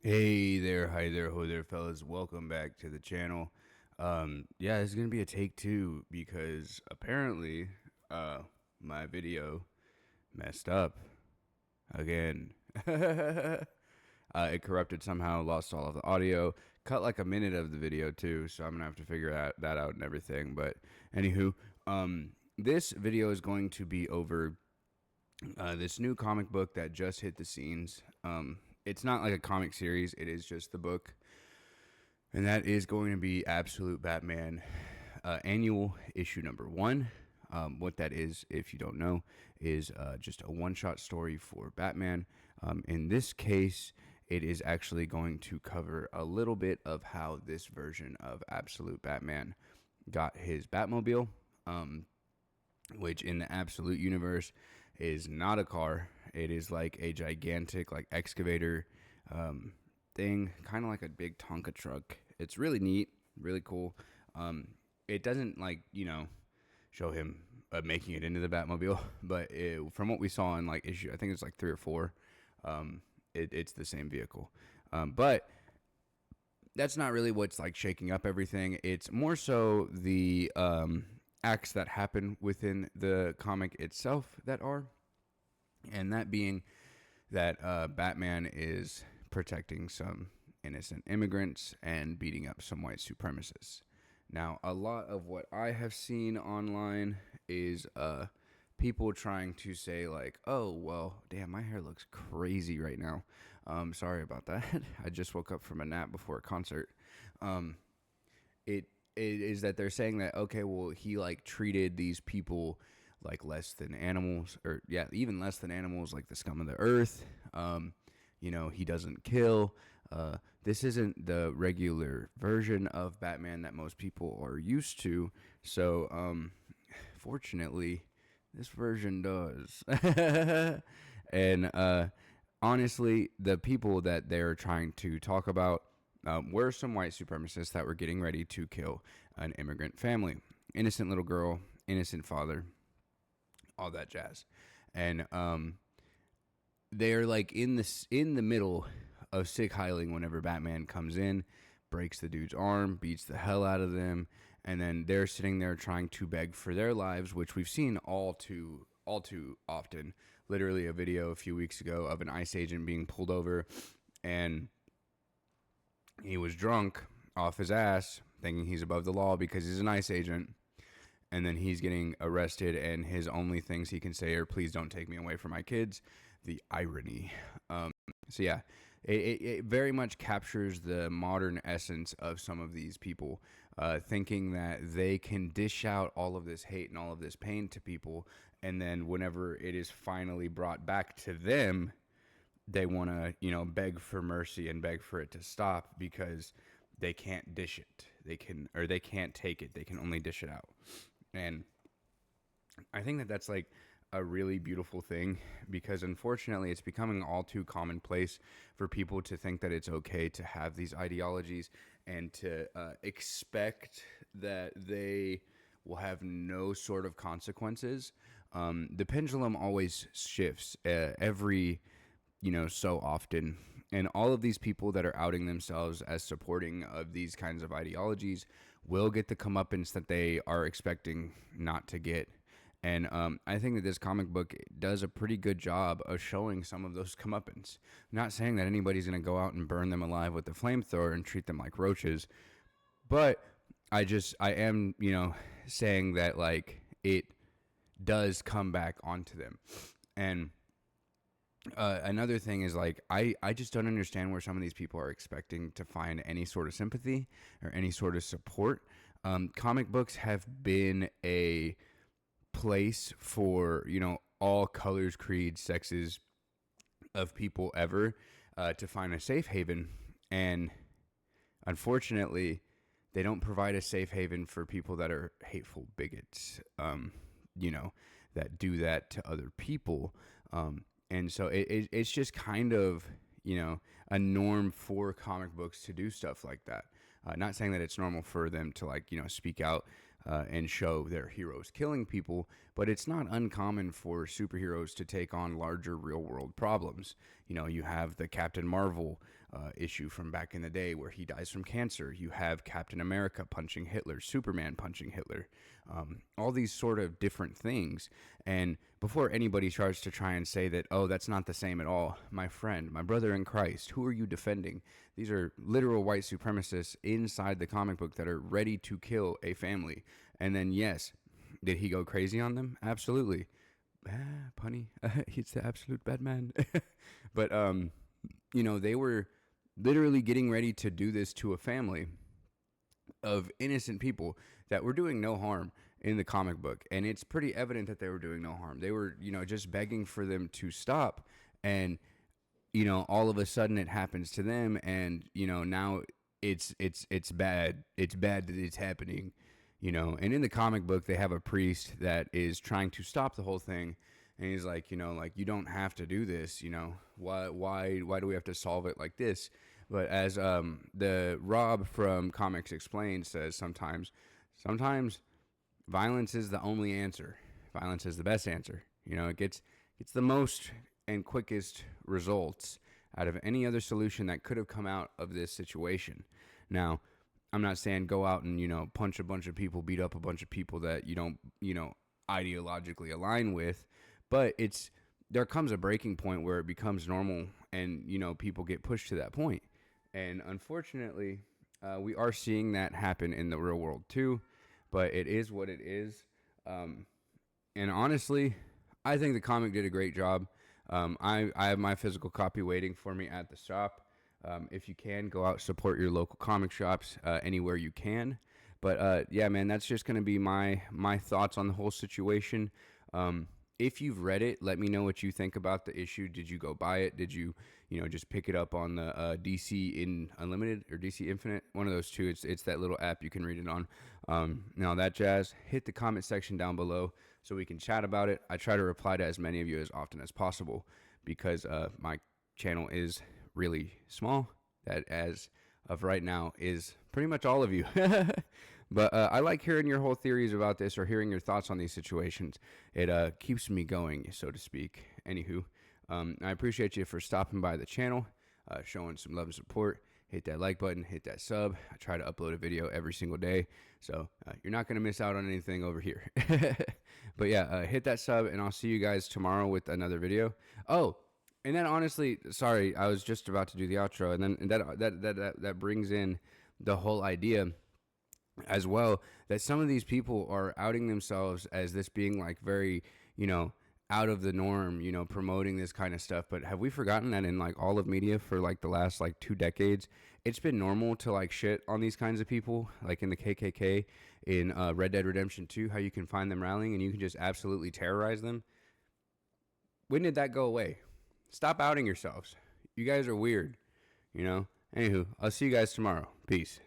Hey there, hi there, ho there, fellas. Welcome back to the channel. Yeah, it's gonna be a take two because apparently, my video messed up again. It corrupted somehow, lost all of the audio, cut like a minute of the video too. So I'm gonna have to figure that out and everything. But anywho, this video is going to be over this new comic book that just hit the scenes. It's not like a comic series; it is just the book, and that is going to be Absolute Batman annual issue number one. What that is, if you don't know, is just a one-shot story for Batman. In this case, it is actually going to cover a little bit of how this version of Absolute Batman got his Batmobile, which in the Absolute universe is not a car. It is like a gigantic like excavator thing, kind of like a big Tonka truck. It's really neat, really cool. It doesn't like show him making it into the Batmobile, but from what we saw in like issue, I think it's like 3 or 4. It's the same vehicle, but that's not really what's like shaking up everything. It's more so the acts that happen within the comic itself that are, and that being that Batman is protecting some innocent immigrants and beating up some white supremacists. Now, a lot of what I have seen online is people trying to say like, "Oh, well, damn, my hair looks crazy right now." Sorry about that. I just woke up from a nap before a concert. Um, it is that they're saying that okay, well, he like treated these people like less than animals, or yeah, even less than animals, like the scum of the earth. He doesn't kill. This isn't the regular version of Batman that most people are used to. So, fortunately, this version does. And honestly, the people that they're trying to talk about were some white supremacists that were getting ready to kill an immigrant family. Innocent little girl, innocent father, all that jazz. And they're like in the middle of Sick Heiling whenever Batman comes in, breaks the dude's arm, beats the hell out of them, and then they're sitting there trying to beg for their lives, which we've seen all too often. Literally a video a few weeks ago of an ICE agent being pulled over, and he was drunk off his ass, thinking he's above the law because he's an ICE agent, and then he's getting arrested, and his only things he can say are, "Please don't take me away from my kids." The irony. So yeah, it very much captures the modern essence of some of these people, thinking that they can dish out all of this hate and all of this pain to people, and then whenever it is finally brought back to them, they want to beg for mercy and beg for it to stop because they can't dish it. They can't take it. They can only dish it out. And I think that that's like a really beautiful thing because unfortunately it's becoming all too commonplace for people to think that it's okay to have these ideologies and to expect that they will have no sort of consequences. The pendulum always shifts every so often, and all of these people that are outing themselves as supporting of these kinds of ideologies will get the comeuppance that they are expecting not to get. And I think that this comic book does a pretty good job of showing some of those comeuppance. I'm not saying that anybody's going to go out and burn them alive with the flamethrower and treat them like roaches, but I am, saying that like it does come back onto them. And another thing is like I just don't understand where some of these people are expecting to find any sort of sympathy or any sort of support. Comic books have been a place for all colors, creeds, sexes of people ever to find a safe haven, and unfortunately, they don't provide a safe haven for people that are hateful bigots. You know, that do that to other people. And so it's just kind of a norm for comic books to do stuff like that. Not saying that it's normal for them to like speak out and show their heroes killing people, but it's not uncommon for superheroes to take on larger real world problems. You have the Captain Marvel issue from back in the day where he dies from cancer. You have Captain America punching Hitler, Superman punching Hitler, all these sort of different things. And before anybody starts to try and say that, oh, that's not the same at all, my friend, my brother in Christ, who are you defending? These are literal white supremacists inside the comic book that are ready to kill a family. And then, yes, did he go crazy on them? Absolutely. Punny, he's the absolute bad man. But, they were literally getting ready to do this to a family of innocent people that were doing no harm in the comic book. And it's pretty evident that they were doing no harm. They were, just begging for them to stop. And, all of a sudden it happens to them. And, now it's bad. It's bad that it's happening, and in the comic book, they have a priest that is trying to stop the whole thing. And he's like, you don't have to do this, why do we have to solve it like this? But as the Rob from Comics Explained says, sometimes violence is the only answer. Violence is the best answer. It gets the most and quickest results out of any other solution that could have come out of this situation. Now, I'm not saying go out and, punch a bunch of people, beat up a bunch of people that you don't, ideologically align with, but there comes a breaking point where it becomes normal and, people get pushed to that point. And unfortunately, we are seeing that happen in the real world too, but it is what it is. And honestly, I think the comic did a great job. I have my physical copy waiting for me at the shop. If you can, go out, support your local comic shops anywhere you can. But yeah, man, that's just going to be my thoughts on the whole situation. If you've read it, let me know what you think about the issue. Did you go buy it? Did you, just pick it up on the DC in Unlimited or DC Infinite? One of those two. It's that little app you can read it on. Now that jazz, hit the comment section down below so we can chat about it. I try to reply to as many of you as often as possible because my channel is really small. That as of right now is pretty much all of you. But I like hearing your whole theories about this or hearing your thoughts on these situations. It keeps me going, so to speak. Anywho, I appreciate you for stopping by the channel, showing some love and support. Hit that like button, hit that sub. I try to upload a video every single day, so you're not going to miss out on anything over here. But yeah, hit that sub, and I'll see you guys tomorrow with another video. Oh, and then honestly, sorry, I was just about to do the outro, and then that brings in the whole idea as well that some of these people are outing themselves as this being like very, out of the norm, promoting this kind of stuff. But have we forgotten that in like all of media for like the last like 2 decades, it's been normal to like shit on these kinds of people, like in the KKK, in Red Dead Redemption 2, how you can find them rallying and you can just absolutely terrorize them. When did that go away? Stop outing yourselves. You guys are weird, Anywho, I'll see you guys tomorrow. Peace.